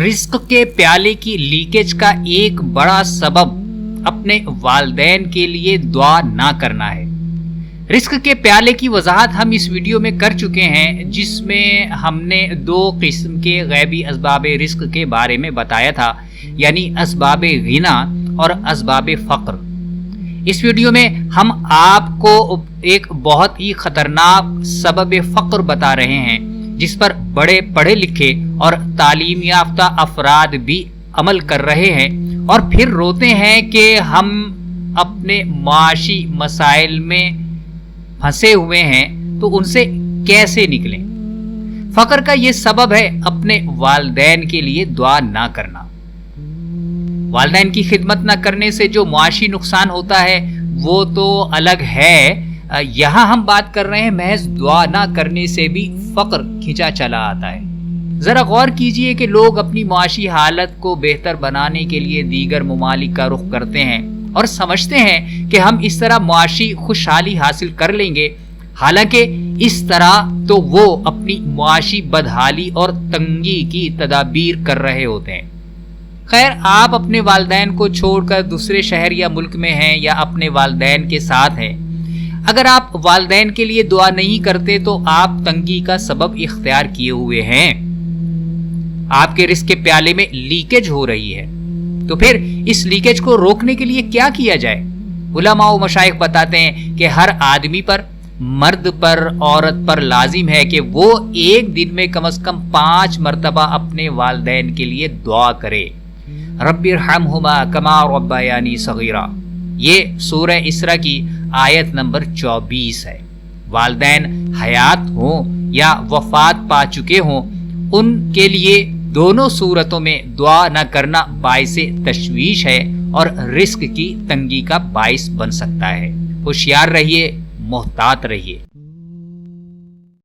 رزق کے پیالے کی لیکیج کا ایک بڑا سبب اپنے والدین کے لیے دعا نہ کرنا ہے۔ رزق کے پیالے کی وضاحت ہم اس ویڈیو میں کر چکے ہیں، جس میں ہم نے 2 قسم کے غیبی اسباب رزق کے بارے میں بتایا تھا، یعنی اسباب غنا اور اسباب فقر۔ اس ویڈیو میں ہم آپ کو ایک بہت ہی خطرناک سبب فقر بتا رہے ہیں، جس پر بڑے پڑھے لکھے اور تعلیم یافتہ افراد بھی عمل کر رہے ہیں اور پھر روتے ہیں کہ ہم اپنے معاشی مسائل میں پھنسے ہوئے ہیں تو ان سے کیسے نکلیں۔ فقر کا یہ سبب ہے اپنے والدین کے لیے دعا نہ کرنا۔ والدین کی خدمت نہ کرنے سے جو معاشی نقصان ہوتا ہے وہ تو الگ ہے، یہاں ہم بات کر رہے ہیں محض دعا نہ کرنے سے بھی فقر کھنچا چلا آتا ہے۔ ذرا غور کیجئے کہ لوگ اپنی معاشی حالت کو بہتر بنانے کے لیے دیگر ممالک کا رخ کرتے ہیں اور سمجھتے ہیں کہ ہم اس طرح معاشی خوشحالی حاصل کر لیں گے، حالانکہ اس طرح تو وہ اپنی معاشی بدحالی اور تنگی کی تدابیر کر رہے ہوتے ہیں۔ خیر، آپ اپنے والدین کو چھوڑ کر دوسرے شہر یا ملک میں ہیں یا اپنے والدین کے ساتھ ہیں، اگر آپ والدین کے لیے دعا نہیں کرتے تو آپ تنگی کا سبب اختیار کیے ہوئے ہیں، آپ کے رزق کے پیالے میں لیکیج ہو رہی ہے۔ تو پھر اس لیکیج کو روکنے کے لیے کیا کیا جائے؟ علماء و مشائخ بتاتے ہیں کہ ہر آدمی پر، مرد پر، عورت پر لازم ہے کہ وہ ایک دن میں کم از کم 5 مرتبہ اپنے والدین کے لیے دعا کرے۔ رب ارحمہما کما ربیانی صغیرا، یہ سورہ اسراء کی آیت نمبر 24 ہے۔ والدین حیات ہوں یا وفات پا چکے ہوں، ان کے لیے دونوں صورتوں میں دعا نہ کرنا باعث تشویش ہے اور رزق کی تنگی کا باعث بن سکتا ہے۔ ہوشیار رہیے، محتاط رہیے۔